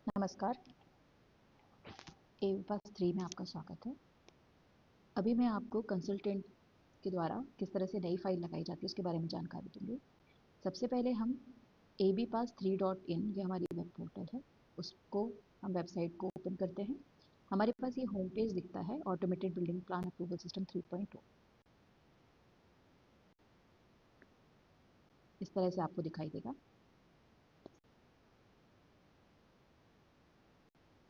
नमस्कार। एविपास 3 में आपका स्वागत है। अभी मैं आपको कंसल्टेंट के द्वारा किस तरह से नई फाइल लगाई जाती है उसके बारे में जानकारी दूंगी। सबसे पहले हम abpass3.in ये हमारी वेब पोर्टल है, उसको हम वेबसाइट को ओपन करते हैं। हमारे पास ये होम पेज दिखता है automated building plan approval system 3.2। इस तरह से आपको दिखाई देगा।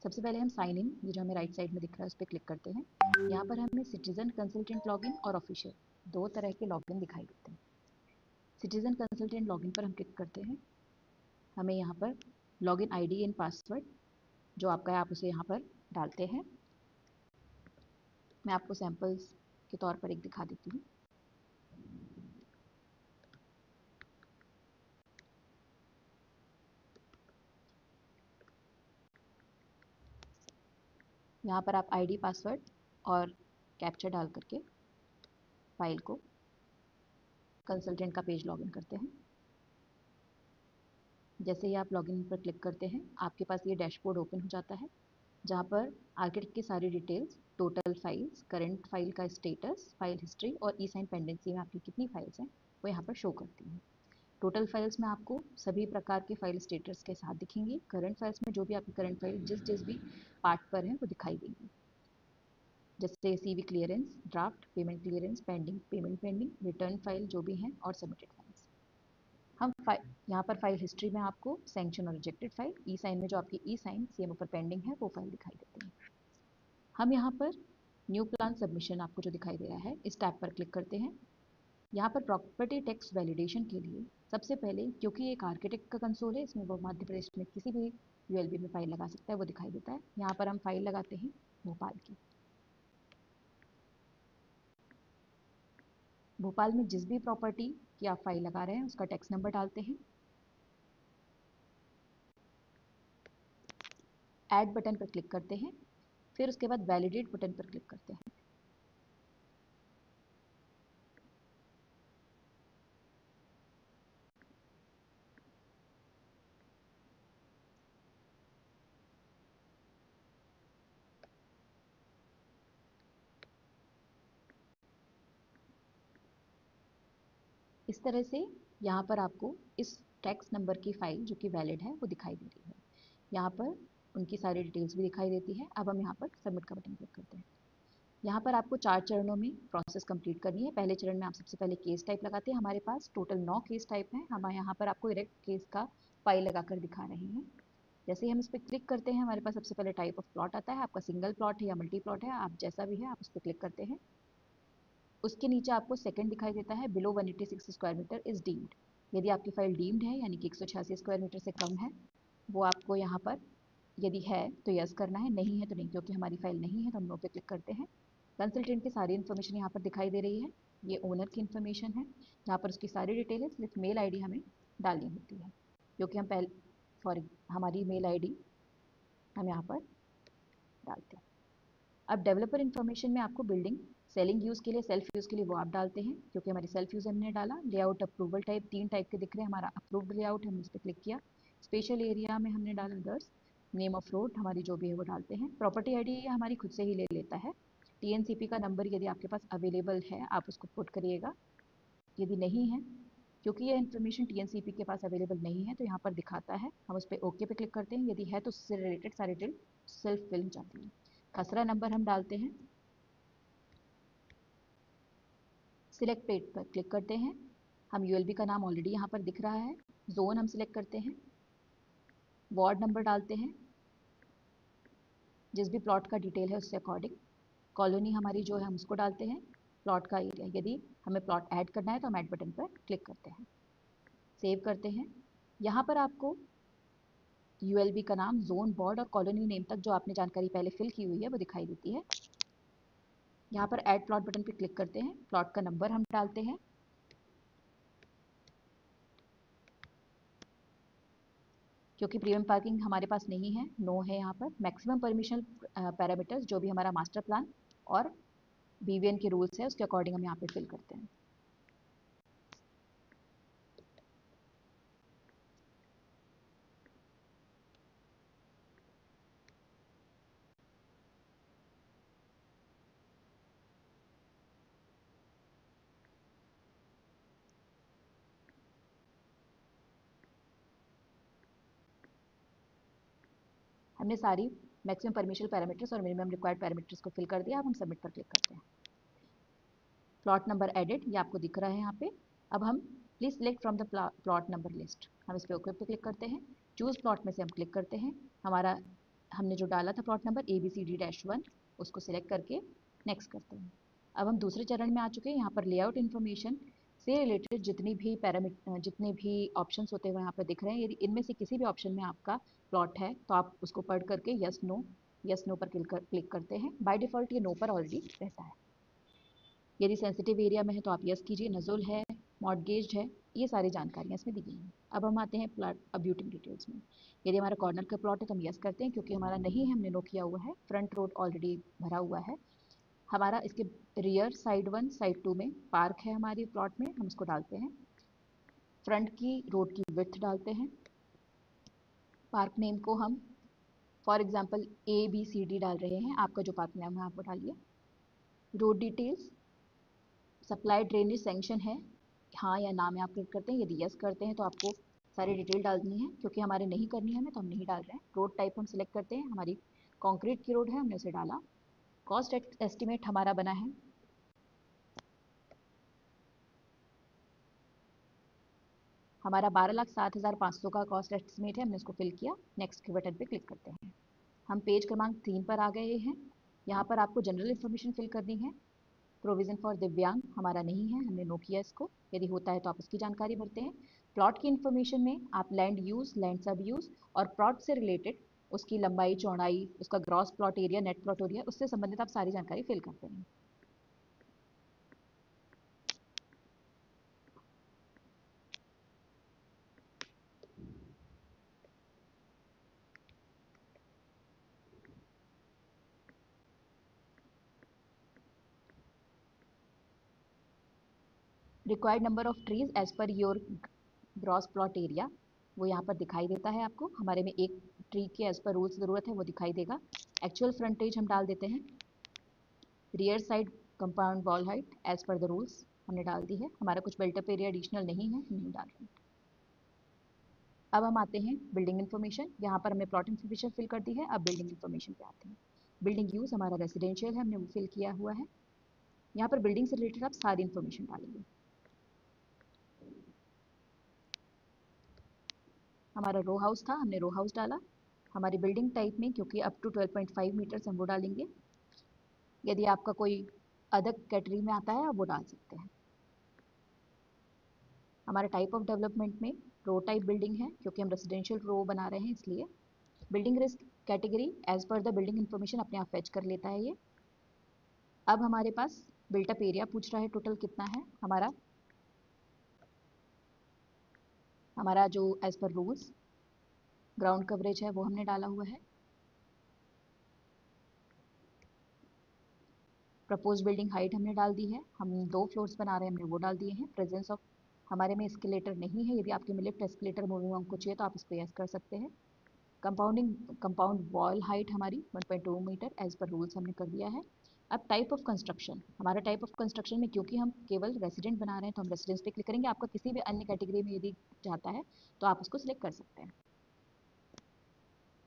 सबसे पहले हम साइन इन, ये जो हमें राइट साइड में दिख रहा है, उस पर क्लिक करते हैं। यहाँ पर हमें सिटीजन कंसल्टेंट लॉगिन और ऑफिशियल दो तरह के लॉगिन दिखाई देते हैं। सिटीजन कंसल्टेंट लॉगिन पर हम क्लिक करते हैं। हमें यहाँ पर लॉगिन आईडी एंड पासवर्ड जो आपका है आप उसे यहाँ पर डालते हैं। मैं आपको सैंपल्स के तौर पर एक दिखा देती हूँ। यहाँ पर आप आईडी पासवर्ड और कैप्चा डाल करके फाइल को कंसल्टेंट का पेज लॉगिन करते हैं। जैसे ही आप लॉगिन पर क्लिक करते हैं आपके पास ये डैशबोर्ड ओपन हो जाता है, जहाँ पर आर्किटेक्ट की सारी details, total files, current file का स्टेटस, फाइल हिस्ट्री और ई साइन पेंडेंसी में आपकी कितनी फाइल्स हैं वो यहाँ पर शो करती हैं। टोटल फाइल्स में आपको सभी प्रकार के फाइल स्टेटस के साथ दिखेंगी। करंट फाइल्स में जो भी आपकी करंट फाइल जिस भी पार्ट पर है वो दिखाई देंगी, जैसे CV clearance, draft, payment clearance, pending, payment pending, return file जो भी हैं और सबमिटेड फाइल्स। हम यहाँ पर फाइल हिस्ट्री में आपको सैंक्शन और रिजेक्टेड फाइल, ई साइन में जो आपकी ई साइन सीएमओ पर पेंडिंग है वो फाइल दिखाई देती है। हम यहाँ पर न्यू प्लान सबमिशन आपको जो दिखाई दे रहा है इस टैब पर क्लिक करते हैं। यहाँ पर प्रॉपर्टी टैक्स वैलिडेशन के लिए सबसे पहले, क्योंकि एक आर्किटेक्ट का कंसोल है, इसमें वो मध्य प्रदेश में किसी भी यूएलबी में फाइल लगा सकता है, वो दिखाई देता है। यहाँ पर हम फाइल लगाते हैं भोपाल की। भोपाल में जिस भी प्रॉपर्टी की आप फाइल लगा रहे हैं उसका टैक्स नंबर डालते हैं। ऐड बटन पर क्लिक करते हैं, फिर उसके बाद वैलिडेट बटन पर क्लिक करते हैं। इस तरह से यहाँ पर आपको इस टैक्स नंबर की फाइल जो कि वैलिड है वो दिखाई दे रही है। यहाँ पर उनकी सारी डिटेल्स भी दिखाई देती है। अब हम यहाँ पर सबमिट का बटन क्लिक करते हैं। यहाँ पर आपको 4 चरणों में प्रोसेस कंप्लीट करनी है। पहले चरण में आप सबसे पहले केस टाइप लगाते हैं। हमारे पास टोटल 9 केस टाइप हैं। हम यहाँ पर आपको डायरेक्ट केस का फाइल लगाकर दिखा रहे हैं। जैसे ही हम इस पर क्लिक करते हैं हमारे पास सबसे पहले टाइप ऑफ प्लॉट आता है। आपका सिंगल प्लॉट है या मल्टी प्लॉट है, आप जैसा भी है आप उस पर क्लिक करते हैं। उसके नीचे आपको सेकंड दिखाई देता है, below 186 square metre is deemed. यदि आपकी फाइल डीम्ड है यानी कि 186 स्क्वायर मीटर से कम है, वो आपको यहाँ पर यदि है तो यस करना है, नहीं है तो नहीं। क्योंकि हमारी फाइल नहीं है तो हम नो पे क्लिक करते हैं। कंसल्टेंट की सारी इन्फॉर्मेशन यहाँ पर दिखाई दे रही है। ये ओनर की इन्फॉर्मेशन है जहाँ पर उसकी सारी डिटेल है, सिर्फ मेल आईडी हमें डालनी होती है, क्योंकि हम पहले फॉर हमारी मेल आईडी हम यहाँ पर डालते हैं। अब डेवलपर इन्फॉर्मेशन में आपको बिल्डिंग सेलिंग यूज़ के लिए, सेल्फ यूज़ के लिए वो आप डालते हैं, क्योंकि हमारी सेल्फ यूज़ हमने डाला। लेआउट अप्रूवल टाइप 3 टाइप के दिख रहे हैं, हमारा अप्रूव्ड लेआउट, हमने इस पर क्लिक किया। स्पेशल एरिया में हमने डाला अदर्स। नेम ऑफ रोड हमारी जो भी है वो डालते हैं। प्रॉपर्टी आईडी हमारी खुद से ही ले लेता है। टीएनसीपी का नंबर यदि आपके पास अवेलेबल है आप उसको पुट करिएगा। यदि नहीं है, क्योंकि ये इन्फॉर्मेशन टीएनसीपी के पास अवेलेबल नहीं है तो यहाँ पर दिखाता है, हम उस पर ओके पे क्लिक करते हैं। यदि है तो उससे रिलेटेड सारी डिटेल सेल्फ फिल हो जाती है। खसरा नंबर हम डालते हैं। सिलेक्ट पेज पर क्लिक करते हैं। हम यूएलबी का नाम ऑलरेडी यहाँ पर दिख रहा है। जोन हम सिलेक्ट करते हैं। वार्ड नंबर डालते हैं जिस भी प्लॉट का डिटेल है उससे अकॉर्डिंग। कॉलोनी हमारी जो है हम उसको डालते हैं। प्लॉट का एरिया, यदि हमें प्लॉट ऐड करना है तो हम ऐड बटन पर क्लिक करते हैं। सेव करते हैं। यहाँ पर आपको यूएलबी का नाम, जोन, वार्ड और कॉलोनी नेम तक जो आपने जानकारी पहले फिल की हुई है वो दिखाई देती है। यहाँ पर ऐड प्लॉट बटन पर क्लिक करते हैं। प्लॉट का नंबर हम डालते हैं। क्योंकि प्रीमियम पार्किंग हमारे पास नहीं है, नो है। यहाँ पर मैक्सिमम परमिशन पैरामीटर्स जो भी हमारा मास्टर प्लान और बीवीएन के रूल्स है उसके अकॉर्डिंग हम यहाँ पे फिल करते हैं। हमने सारी मैक्सिमम परमिशन पैरामीटर्स और मिनिमम रिक्वायर्ड पैरामीटर्स को फिल कर दिया। अब हम सबमिट पर क्लिक करते हैं। प्लॉट नंबर एडिट, ये आपको दिख रहा है यहाँ पे। अब हम please select from the plot number list, हम इस पे ओके पे क्लिक करते हैं। चूज प्लॉट में से हम क्लिक करते हैं। हमारा हमने जो डाला था प्लॉट नंबर ABCD-1 उसको सिलेक्ट करके नेक्स्ट करते हैं। अब हम दूसरे चरण में आ चुके हैं। यहाँ पर लेआउट इन्फॉर्मेशन से रिलेटेड जितने भी ऑप्शंस होते हैं यहाँ पर दिख रहे हैं। यदि इनमें से किसी भी ऑप्शन में आपका प्लॉट है तो आप उसको पढ़ करके यस नो पर क्लिक करते हैं। बाय डिफॉल्ट ये नो पर ऑलरेडी रहता है। यदि सेंसिटिव एरिया में है तो आप यस कीजिए, नजुल है, मॉर्गेज है, ये सारी जानकारियाँ इसमें दी गई हैं। अब हम आते हैं प्लॉट अब्यूटिंग डिटेल्स में। यदि हमारा कॉर्नर का प्लॉट है तो हम यस करते हैं, क्योंकि हमारा नहीं है, हमने नो किया हुआ है। फ्रंट रोड ऑलरेडी भरा हुआ है हमारा। इसके रियर साइड 1 साइड 2 में पार्क है हमारी प्लॉट में, हम उसको डालते हैं। फ्रंट की रोड की विड्थ डालते हैं। पार्क नेम को हम फॉर एग्जांपल ABCD डाल रहे हैं, आपका जो पार्क नेम है आप वो डालिए। Road details, supply drainage sanction है, हाँ या ना में आप क्लिक करते हैं। यदि यस करते हैं तो आपको सारी डिटेल डालनी है, क्योंकि हमारे नहीं करनी है हमें तो हम नहीं डाल रहे हैं। रोड टाइप हम सिलेक्ट करते हैं, हमारी कंक्रीट की रोड है, हमने उसे डाला। कॉस्ट एस्टिमेट हमारा बना है हमारा 12,07,500 का कॉस्ट एस्टिमेट है, हमने उसको फिल किया। नेक्स्ट के बटन पे क्लिक करते हैं। हम पेज क्रमांक 3 पर आ गए हैं। यहाँ पर आपको जनरल इन्फॉर्मेशन फिल करनी है। प्रोविजन फॉर दिव्यांग हमारा नहीं है, हमने नो किया इसको। यदि होता है तो आप उसकी जानकारी भरते हैं। प्लॉट की इन्फॉर्मेशन में आप land use, land sub use और प्लॉट से रिलेटेड उसकी लंबाई, चौड़ाई, उसका gross plot area, net plot area, उससे संबंधित आप सारी जानकारी फिल करते हैं। Required number of trees as per your gross plot area, वो यहाँ पर दिखाई देता है आपको। हमारे में एक ट्री की एज पर रूल्स ज़रूरत है, वो दिखाई देगा। एक्चुअल फ्रंटेज हम डाल देते हैं। Rear side compound wall height as per the rules हमने डाल दी है। हमारा कुछ बिल्टअप एरिया एडिशनल नहीं है, हम नहीं डाल रहे हैं। अब हम आते हैं बिल्डिंग इन्फॉर्मेशन। यहाँ पर हमने प्लॉट इन्फॉर्मेशन फिल कर दी है। अब बिल्डिंग इन्फॉर्मेशन पे आते हैं। बिल्डिंग यूज हमारा रेसिडेंशियल है, हमने वो फिल किया हुआ है। यहाँ पर बिल्डिंग से रिलेटेड आप सारी इन्फॉर्मेशन डालेंगे। हमारा रो हाउस था, हमने रो हाउस डाला। हमारी बिल्डिंग टाइप में क्योंकि अप टू 12.5 मीटर हम वो डालेंगे। यदि आपका कोई अदर कैटेगरी में आता है आप वो डाल सकते हैं। हमारे टाइप ऑफ डेवलपमेंट में रो टाइप बिल्डिंग है, क्योंकि हम रेसिडेंशियल रो बना रहे हैं इसलिए। Building risk category as per the building information अपने आप फेच कर लेता है ये। अब हमारे पास बिल्टअप एरिया पूछ रहा है टोटल कितना है। हमारा जो as per rules ground coverage है वो हमने डाला हुआ है। प्रपोज बिल्डिंग हाइट हमने डाल दी है, हम 2 फ्लोर्स बना रहे हैं, हमने वो डाल दिए हैं। प्रेजेंस ऑफ हमारे में एस्केलेटर नहीं है, यदि आपके में लिफ्ट एस्केलेटर मूविंग हमको चाहिए तो आप इस पर यस कर सकते हैं। कंपाउंड वॉल हाइट हमारी 1.2 मीटर एज पर रूल्स हमने कर दिया है। अब टाइप ऑफ कंस्ट्रक्शन, हमारा टाइप ऑफ कंस्ट्रक्शन में क्योंकि हम केवल रेसिडेंट बना रहे हैं तो हम रेसिडेंस पे क्लिक करेंगे। आपका किसी भी अन्य कैटेगरी में यदि जाता है तो आप उसको सिलेक्ट कर सकते हैं।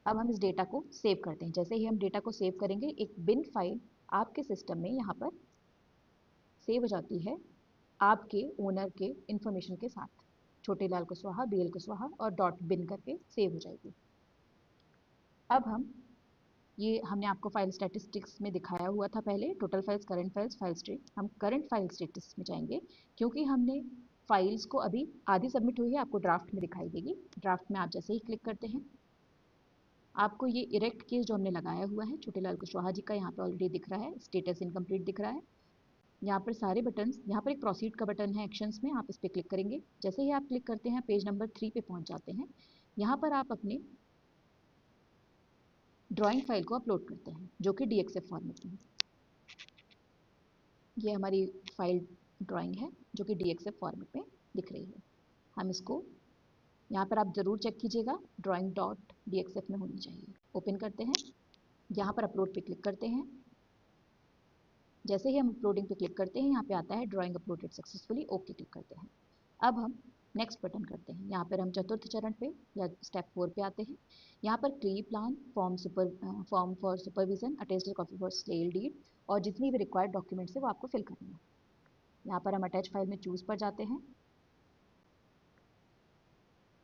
अब हम इस डेटा को सेव करते हैं। जैसे ही हम डेटा को सेव करेंगे एक बिन फाइल आपके सिस्टम में यहाँ पर सेव हो जाती है आपके ओनर के इंफॉर्मेशन के साथ। छोटे लाल कुशवाहा, BL कुशवाहा और डॉट बिन करके सेव हो जाएगी। अब हम ये हमने आपको फाइल स्टैटिस्टिक्स में दिखाया हुआ था पहले, total files, current files, file state. हम करंट फाइल स्टेटस में जाएंगे, क्योंकि हमने फाइल्स को अभी आधी सबमिट हुई है, आपको ड्राफ्ट में दिखाई देगी। ड्राफ्ट में आप जैसे ही क्लिक करते हैं आपको ये इरेक्ट केस जो हमने लगाया हुआ है छोटे लाल कुशवाहा जी का यहाँ पे ऑलरेडी दिख रहा है। स्टेटस इनकम्प्लीट दिख रहा है। यहाँ पर सारे बटन्स, यहाँ पर एक प्रोसीड का बटन है एक्शंस में, आप इस पर क्लिक करेंगे। जैसे ही आप क्लिक करते हैं पेज नंबर 3 पे पहुंच जाते हैं। यहाँ पर आप अपने ड्राइंग फाइल को अपलोड करते हैं जो कि DXF फॉर्मेट में है। ये हमारी फाइल ड्राइंग है जो कि DXF फॉर्मेट में दिख रही है। हम इसको यहाँ पर आप ज़रूर चेक कीजिएगा drawing.dxf में होनी चाहिए। ओपन करते हैं, यहाँ पर अपलोड पे क्लिक करते हैं। जैसे ही हम अपलोडिंग पे क्लिक करते हैं यहाँ पे आता है drawing uploaded successfully, okay click करते हैं। अब हम नेक्स्ट बटन करते हैं। यहाँ पर हम चतुर्थ चरण पे या स्टेप 4 पे आते हैं। यहाँ पर key plan, form for supervision, attested copy for sale deed और जितनी भी रिक्वायर्ड डॉक्यूमेंट्स है वो आपको फिल करनी है। यहाँ पर हम अटैच फाइल में चूज पर जाते हैं।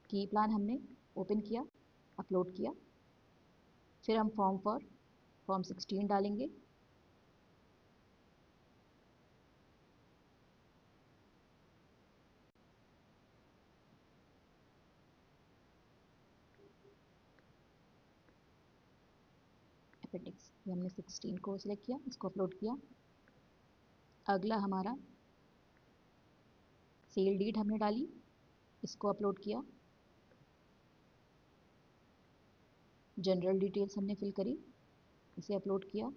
की प्लान हमने ओपन किया, अपलोड किया, फिर हम फॉर्म 16 डालेंगे। अपेंडिक्स हमने 16 को सिलेक्ट किया, इसको अपलोड किया। अगला हमारा सेल डीड हमने डाली, इसको अपलोड किया। जनरल डिटेल्स हमने फिल करी, इसे अपलोड किया।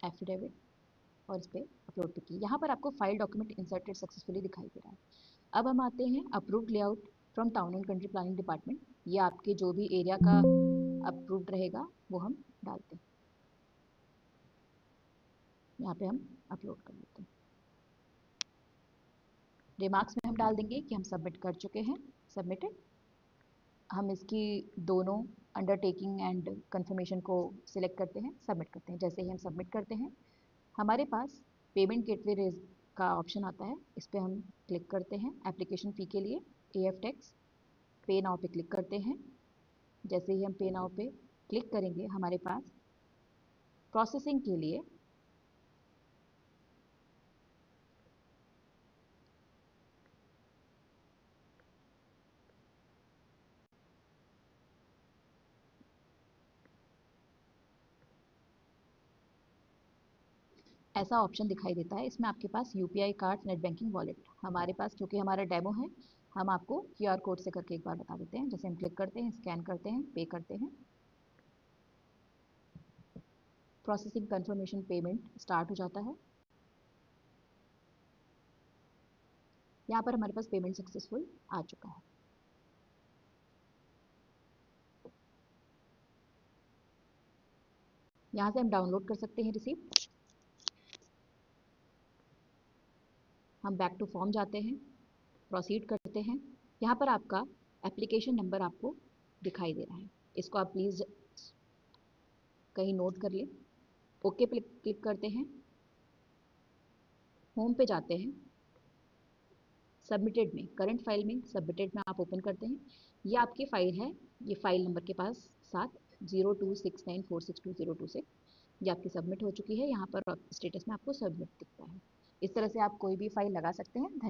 एफिडेविट और इस पर अपलोड पे की। यहाँ पर आपको फाइल डॉक्यूमेंट इंसर्टेड सक्सेसफुली दिखाई दे रहा है। अब हम आते हैं approved layout from town and country planning department. ये आपके जो भी एरिया का अप्रूव्ड रहेगा वो हम डालते हैं। यहाँ पे हम अपलोड कर देते हैं। रिमार्क्स में हम डाल देंगे कि हम सबमिट कर चुके हैं, सबमिटेड। हम इसकी दोनों अंडरटेकिंग एंड कंफर्मेशन को सिलेक्ट करते हैं, सबमिट करते हैं। जैसे ही हम सबमिट करते हैं हमारे पास पेमेंट गेटवे रेज का ऑप्शन आता है, इस पर हम क्लिक करते हैं। एप्लीकेशन फ़ी के लिए AF टैक्स पे नाउ पे क्लिक करते हैं। जैसे ही हम पे नाउ पे क्लिक करेंगे हमारे पास प्रोसेसिंग के लिए ऐसा ऑप्शन दिखाई देता है। इसमें आपके पास UPI card, net banking, wallet. हमारे पास क्योंकि हमारा डेमो है, हम आपको QR कोड से करके एक बार बता देते हैं। जैसे हम क्लिक करते हैं, स्कैन करते हैं, पे करते हैं, प्रोसेसिंग कंफर्मेशन पेमेंट स्टार्ट हो जाता है। यहाँ पर हमारे पास पेमेंट सक्सेसफुल आ चुका है। यहाँ से हम डाउनलोड कर सकते हैं रिसीप्ट। हम बैक टू फॉर्म जाते हैं, प्रोसीड करते हैं। यहाँ पर आपका एप्लीकेशन नंबर आपको दिखाई दे रहा है, इसको आप प्लीज़ कहीं नोट कर लें। ओके पे क्लिक करते हैं, होम पे जाते हैं, सबमिटेड में, करंट फाइल में सबमिटेड में आप ओपन करते हैं। ये आपकी फाइल है, ये फाइल नंबर के पास 70269462026। ये आपकी सबमिट हो चुकी है। यहाँ पर स्टेटस में आपको सबमिट दिखता है। इस तरह से आप कोई भी फाइल लगा सकते हैं। धन्यवाद।